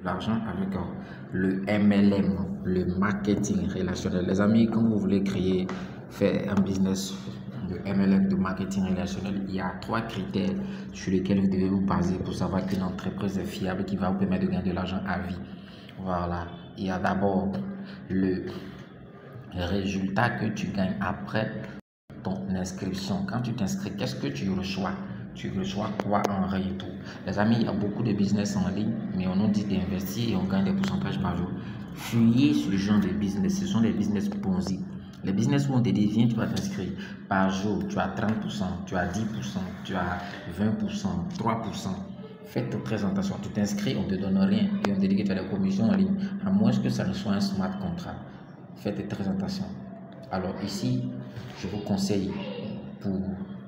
l'argent avec le MLM, le marketing relationnel. Les amis, quand vous voulez faire un business de MLM, de marketing relationnel, il y a 3 critères sur lesquels vous devez vous baser pour savoir qu'une entreprise est fiable qui va vous permettre de gagner de l'argent à vie. Voilà, il y a d'abord le résultat que tu gagnes après ton inscription. Quand tu t'inscris, qu'est-ce que tu reçois? Tu reçois quoi en retour? Les amis, il y a beaucoup de business en ligne, mais on nous dit d'investir et on gagne des pourcentages par jour. Fuyez ce genre de business. Ce sont des business Ponzi. Les business où on te dit, viens, tu vas t'inscrire. Par jour, tu as 30%, tu as 10%, tu as 20%, 3%. Faites très attention. Tu t'inscris, on ne te donne rien et on te dit que tu as des commissions en ligne, à moins que ça ne soit un smart contract. Faites très attention. Alors ici, je vous conseille pour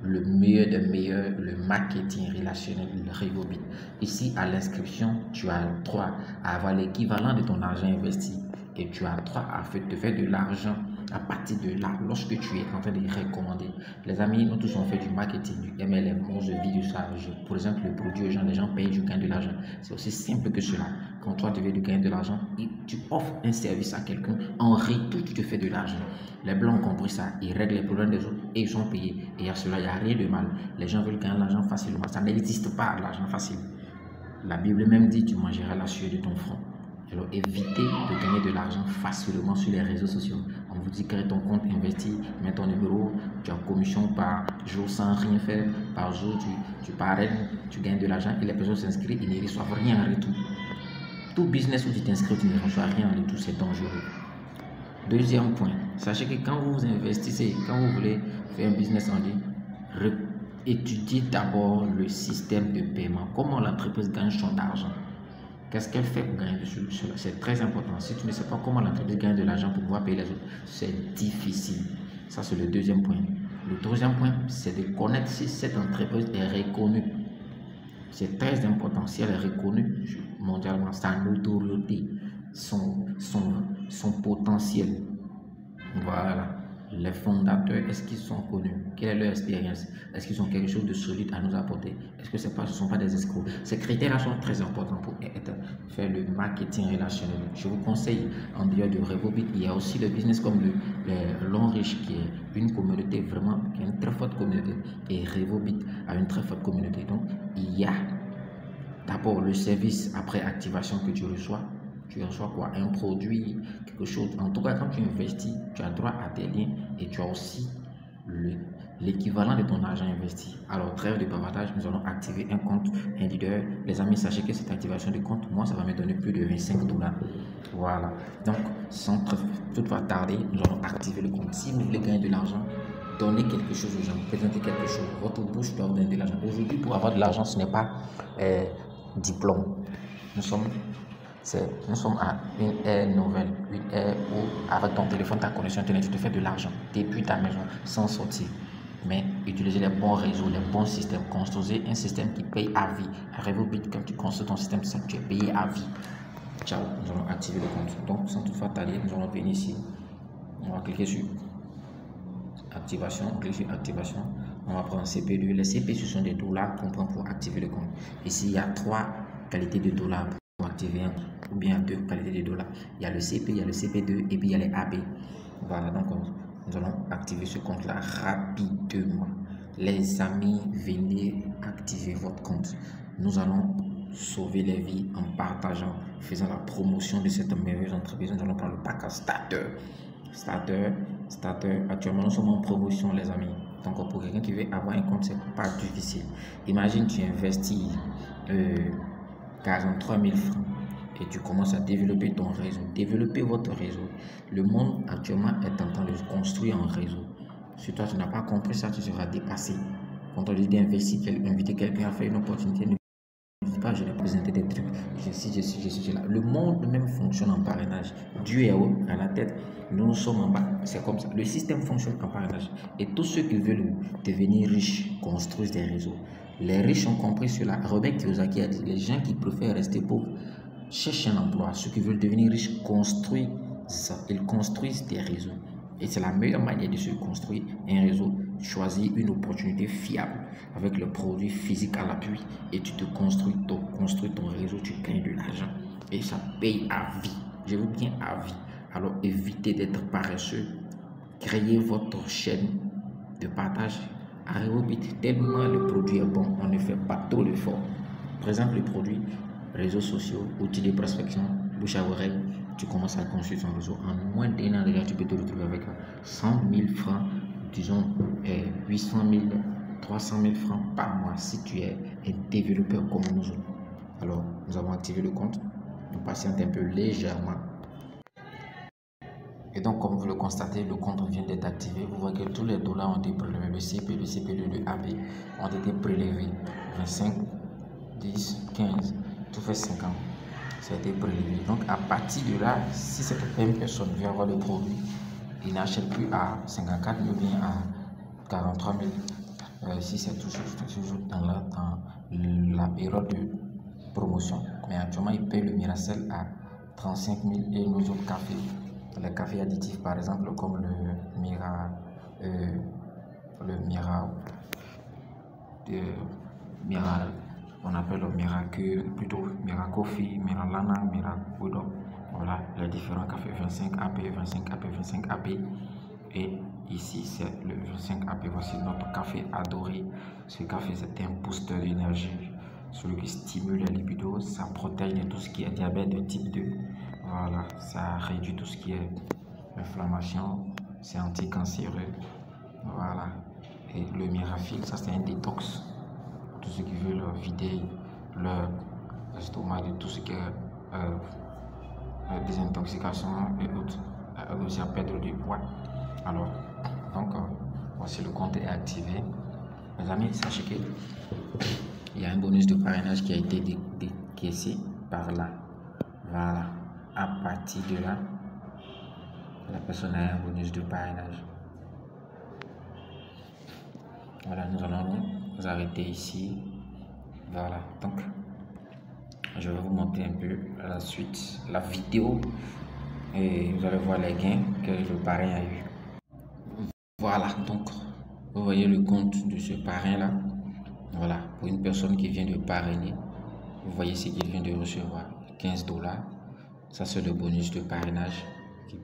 le meilleur des meilleurs, le marketing relationnel, le Revobit. Ici, à l'inscription, tu as le droit à avoir l'équivalent de ton argent investi et tu as le droit à te faire de l'argent à partir de là, lorsque tu es en train de recommander. Les amis, nous tous on fait du marketing, du MLM, moi je vis de ça. Par exemple, le produit aux gens, les gens payent, je gagne de l'argent. C'est aussi simple que cela. Quand toi tu veux gagner de l'argent, tu offres un service à quelqu'un, en retour tu te fais de l'argent. Les blancs ont compris ça, ils règlent les problèmes des autres et ils sont payés. Et à cela, il n'y a rien de mal. Les gens veulent gagner de l'argent facilement. Ça n'existe pas, l'argent facile. La Bible même dit, tu mangeras la sueur de ton front. Alors évitez de gagner de l'argent facilement sur les réseaux sociaux. On vous dit crée ton compte, investis, mets ton numéro, tu as commission par jour sans rien faire. Par jour, tu parraines, tu gagnes de l'argent et les personnes s'inscrivent, ils ne reçoivent rien en retour. Tout business où tu t'inscris, tu ne reçois rien en retour, c'est dangereux. Deuxième point, sachez que quand vous investissez, quand vous voulez faire un business en ligne, étudiez d'abord le système de paiement. Comment l'entreprise gagne son argent? Qu'est-ce qu'elle fait pour gagner de cela? C'est très important. Si tu ne sais pas comment l'entreprise gagne de l'argent pour pouvoir payer les autres, c'est difficile. Ça, c'est le deuxième point. Le troisième point, c'est de connaître si cette entreprise est reconnue. C'est très important. Si elle est reconnue mondialement, sa notoriété, son potentiel. Voilà. Les fondateurs, est-ce qu'ils sont connus? Quelle est leur expérience? Est-ce qu'ils ont quelque chose de solide à nous apporter? Est-ce que ce ne sont pas des escrocs? Ces critères-là sont très importants pour faire le marketing relationnel. Je vous conseille, en dehors de Revobit, il y a aussi le business comme le Long Riche, qui est une communauté vraiment, qui a une très forte communauté. Et Revobit a une très forte communauté. Donc, il y a d'abord le service après activation que tu reçois. Tu reçois quoi? Un produit, quelque chose. En tout cas, quand tu investis, tu as droit à tes liens et tu as aussi l'équivalent de ton argent investi. Alors, trêve de bavardage, nous allons activer un compte leader. Les amis, sachez que cette activation de compte, moi, ça va me donner plus de 25 $. Voilà. Donc, sans toutefois tarder, nous allons activer le compte. Si vous voulez gagner de l'argent, donnez quelque chose aux gens, présentez quelque chose. Votre bouche doit vous donner de l'argent. Aujourd'hui, pour avoir de l'argent, ce n'est pas diplôme. Nous sommes à une ère nouvelle, une ère où avec ton téléphone, ta connexion internet, tu te fais de l'argent depuis ta maison sans sortir. Mais utilisez les bons réseaux, les bons systèmes. Construisez un système qui paye à vie. Revobit, quand tu construis ton système, tu es payé à vie. Ciao, nous allons activer le compte. Donc, sans toutefois tarder, nous allons venir ici. On va cliquer sur activation. On clique sur activation. On va prendre CP2. Les CP, ce sont des dollars qu'on prend pour activer le compte. Ici, il y a 3 qualités de dollars pour activer un, ou bien 2 qualités de dollars. Il y a le CP, il y a le CP2 et puis il y a les AB. Voilà, donc nous allons activer ce compte-là rapidement. Les amis, venez activer votre compte. Nous allons sauver les vies en partageant, faisant la promotion de cette merveilleuse entreprise. Nous allons prendre le pack Starter. Starter, actuellement nous sommes en promotion, les amis. Donc pour quelqu'un qui veut avoir un compte, c'est pas difficile. Imagine tu investis 43 000 francs et tu commences à développer ton réseau, développer votre réseau. Le monde actuellement est en train de se construire en réseau. Si toi tu n'as pas compris ça, tu seras dépassé. Quand on dit d'investir, inviter quelqu'un à faire une opportunité, ne dis pas je vais présenter des trucs, je suis là. Le monde même fonctionne en parrainage. Dieu est haut à la tête, nous sommes en bas. C'est comme ça. Le système fonctionne en parrainage. Et tous ceux qui veulent devenir riches construisent des réseaux. Les riches ont compris cela. Robert Kiyosaki a dit les gens qui préfèrent rester pauvres cherchent un emploi. Ceux qui veulent devenir riches construisent ça. Ils construisent des réseaux. Et c'est la meilleure manière de se construire un réseau. Choisis une opportunité fiable avec le produit physique à l'appui et tu te construis ton réseau, tu gagnes de l'argent. et ça paye à vie. Je vous dis à vie. Alors évitez d'être paresseux. Créez votre chaîne de partage. Arrivez au but. Tellement le produit est bon, on ne fait pas trop l'effort. Présente le produit, réseaux sociaux, outils de prospection, bouche à oreille. Tu commences à construire ton réseau. En moins d'un an déjà, tu peux te retrouver avec 100 000 francs, disons 800 000, 300 000 francs par mois si tu es un développeur comme nous autres. Alors, nous avons activé le compte. Nous patientons un peu légèrement. Et donc, comme vous le constatez, le compte vient d'être activé. Vous voyez que tous les dollars ont été prélevés. Le CP, le CP2, le AB ont été prélevés. 25, 10, 15, tout fait 50. Ça a été prélevé. Donc, à partir de là, si cette même personne vient avoir le produit, il n'achète plus à 54 000 ou bien à 43 000. Si c'est toujours dans la période de promotion. Mais actuellement, il paye le Miracel à 35 000 et nos autres cafés. Les cafés additifs, par exemple, comme le on appelle le Miracle, plutôt Miracoffee, Miralana, Miracudo. Voilà, les différents cafés 25 AP, 25 AP, 25 AP. Et ici, c'est le 25 AP. Voici notre café adoré. Ce café, c'est un booster d'énergie. Celui qui stimule la libido, ça protège de tout ce qui est diabète de type 2. Voilà, ça réduit tout ce qui est inflammation, c'est anticancéreux. Voilà, et le Mirafil, ça c'est un détox. Tous ceux qui veulent vider leur estomac de tout ce qui est désintoxication et autres, aussi à perdre du poids. Alors, donc, voici le compte est activé. Mes amis, sachez que il y a un bonus de parrainage qui a été décaissé par là. Voilà, à partir de là, la personne a un bonus de parrainage. Voilà, nous allons nous arrêter ici. Voilà, donc je vais vous montrer un peu la suite, la vidéo, et vous allez voir les gains que le parrain a eu. Voilà, donc vous voyez le compte de ce parrain là. Voilà, pour une personne qui vient de parrainer, vous voyez ce qu'il vient de recevoir, 15 $. Ça c'est le bonus de parrainage.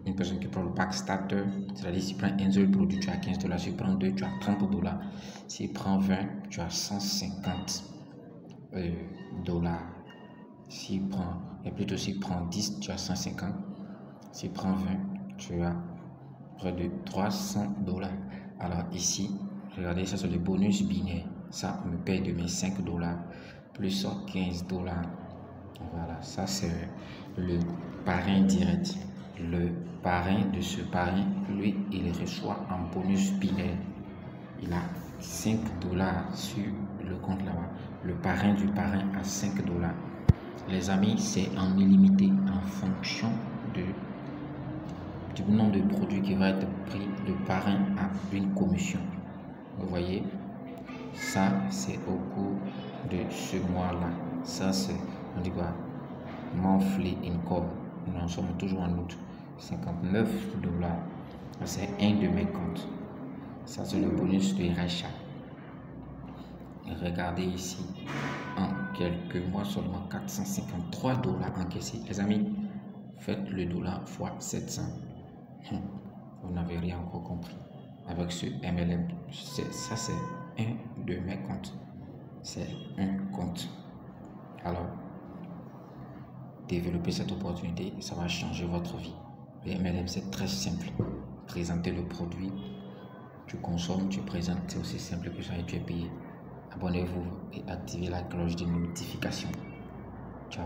Une personne qui prend le pack starter, c'est-à-dire s'il prend un seul produit, tu as 15 $. S'il prend deux, tu as 30 $. S'il prend 20, tu as 150 $. S'il prend, et plutôt s'il prend 10, tu as 150. S'il prend 20, tu as près de 300 $. Alors ici, regardez, ça c'est le bonus binaire. Ça me paye de mes 5 $ plus 15 $. Voilà, ça c'est le parrain direct. Le parrain de ce parrain, lui, il reçoit un bonus binaire. Il a 5 $ sur le compte là-bas. Le parrain du parrain a 5 $. Les amis, c'est en illimité en fonction du nombre de produits qui va être pris. Le parrain a une commission. Vous voyez, ça c'est au cours de ce mois-là. Ça c'est, on dit quoi, monthly income. Nous sommes toujours en août. 59 $. C'est un de mes comptes. Ça c'est le bonus de rachat. Regardez ici, en quelques mois seulement 453 $ encaissés. Les amis, faites le dollar fois 700. Vous n'avez rien encore compris. Avec ce MLM, ça c'est un de mes comptes. C'est un compte. Alors, développer cette opportunité, ça va changer votre vie. Le MLM, c'est très simple. Présenter le produit, tu consommes, tu présentes, c'est aussi simple que ça et tu es payé. Abonnez-vous et activez la cloche de notification. Ciao.